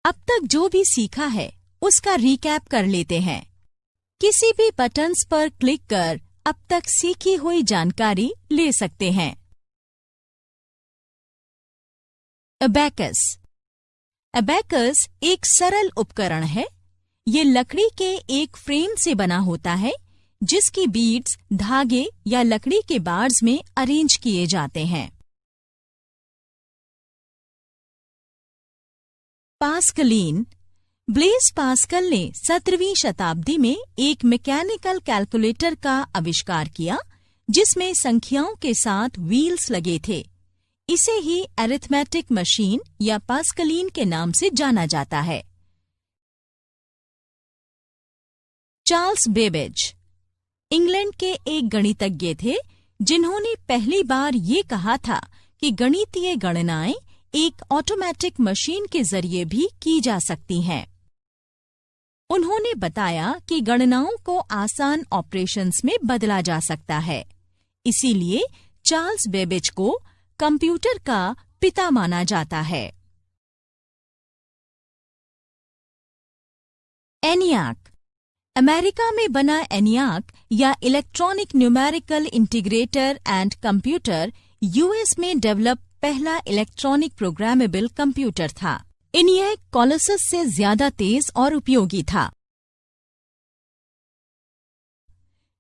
अब तक जो भी सीखा है उसका रिकैप कर लेते हैं। किसी भी बटन्स पर क्लिक कर अब तक सीखी हुई जानकारी ले सकते हैं। अबैकस। अबैकस एक सरल उपकरण है। ये लकड़ी के एक फ्रेम से बना होता है जिसकी बीड्स धागे या लकड़ी के बार्स में अरेंज किए जाते हैं। पास्कलिन। ब्लेज पास्कल ने 17वीं शताब्दी में एक मैकेनिकल कैलकुलेटर का आविष्कार किया जिसमें संख्याओं के साथ व्हील्स लगे थे। इसे ही अरिथमेटिक मशीन या पास्कलिन के नाम से जाना जाता है। चार्ल्स बेबेज इंग्लैंड के एक गणितज्ञ थे जिन्होंने पहली बार ये कहा था कि गणितीय गणनाएं एक ऑटोमेटिक मशीन के जरिए भी की जा सकती हैं। उन्होंने बताया कि गणनाओं को आसान ऑपरेशंस में बदला जा सकता है। इसीलिए चार्ल्स बेबेज को कंप्यूटर का पिता माना जाता है। एनियाक। अमेरिका में बना एनियाक या electronic numerical integrator and computer US में डेवलप पहला इलेक्ट्रॉनिक प्रोग्रामेबल कंप्यूटर था। ENIAC कोलोसस से ज्यादा तेज और उपयोगी था।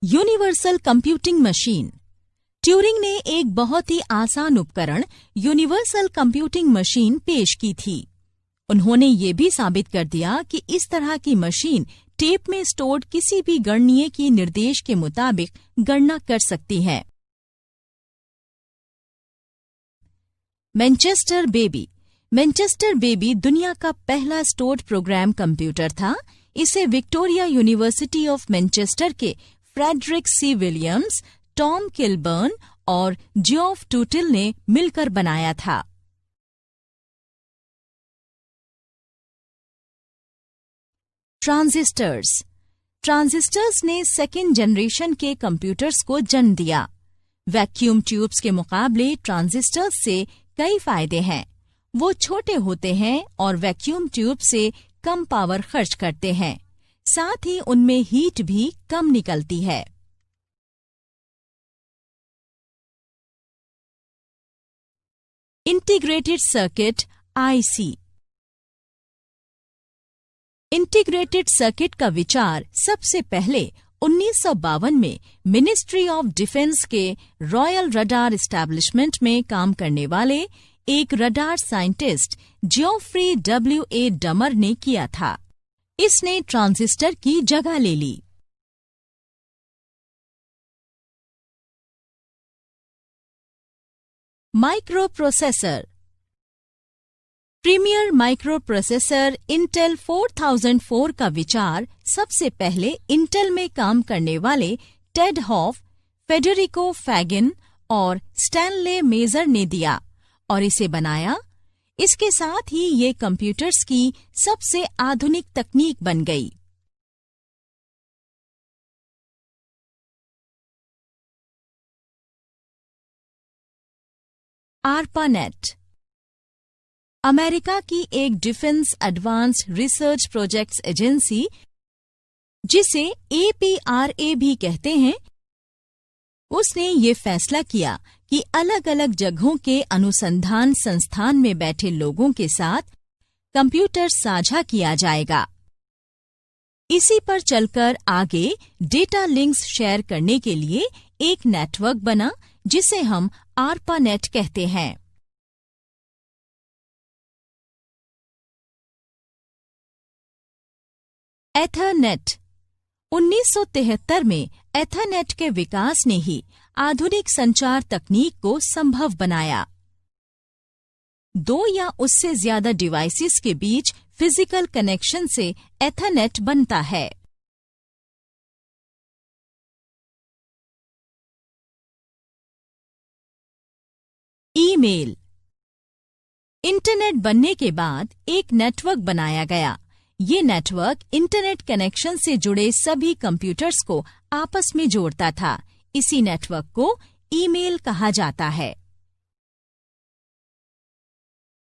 Universal computing machine. ट्यूरिंग ने एक बहुत ही आसान उपकरण यूनिवर्सल कंप्यूटिंग मशीन पेश की थी। उन्होंने ये भी साबित कर दिया कि इस तरह की मशीन टेप में स्टोर्ड किसी भी गणनीय की निर्देश के मुताबिक गणना कर सकती है। Manchester baby. मैनचेस्टर बेबी दुनिया का पहला स्टोर्ड प्रोग्राम कंप्यूटर था। इसे विक्टोरिया यूनिवर्सिटी ऑफ मैनचेस्टर के Frederic C Williams, Tom Kilburn और जियोफ टूटिल ने मिलकर बनाया था। ट्रांजिस्टर्स। ट्रांजिस्टर्स ने सेकेंड जनरेशन के कंप्यूटर्स को जन्म दिया। वैक्यूम ट्यूब्स के मुकाबले ट्रांजिस्टर्स से कई फायदे हैं। वो छोटे होते हैं और वैक्यूम ट्यूब से कम पावर खर्च करते हैं। साथ ही उनमें हीट भी कम निकलती है। Integrated circuit IC. Integrated circuit का विचार सबसे पहले 1952 में मिनिस्ट्री ऑफ डिफेंस के रॉयल रडार एस्टैब्लिशमेंट में काम करने वाले एक रडार साइंटिस्ट जियोफ्री W.A. डमर ने किया था। इसने ट्रांजिस्टर की जगह ले ली। Microprocessor. Premier microprocessor Intel 4004 का विचार सबसे पहले इंटेल में काम करने वाले टेड हॉफ, फेडेरिको फैगिन और स्टैनले मेजर ने दिया और इसे बनाया। इसके साथ ही ये कंप्यूटर्स की सबसे आधुनिक तकनीक बन गई। ARPANET अमेरिका की एक defence advanced research projects agency, जिसे APRA भी कहते हैं, उसने ये फैसला किया कि अलग अलग जगहों के अनुसंधान संस्थान में बैठे लोगों के साथ कंप्यूटर साझा किया जाएगा। इसी पर चलकर आगे डेटा लिंक्स शेयर करने के लिए एक नेटवर्क बना जिसे हम ARPANET कहते हैं। एथरनेट। 1973 में एथरनेट के विकास ने ही आधुनिक संचार तकनीक को संभव बनाया। 2 या उससे ज्यादा डिवाइसेस के बीच फिजिकल कनेक्शन से एथरनेट बनता है। ईमेल। इंटरनेट बनने के बाद एक नेटवर्क बनाया गया। ये नेटवर्क इंटरनेट कनेक्शन से जुड़े सभी कंप्यूटर्स को आपस में जोड़ता था। इसी नेटवर्क को ईमेल कहा जाता है।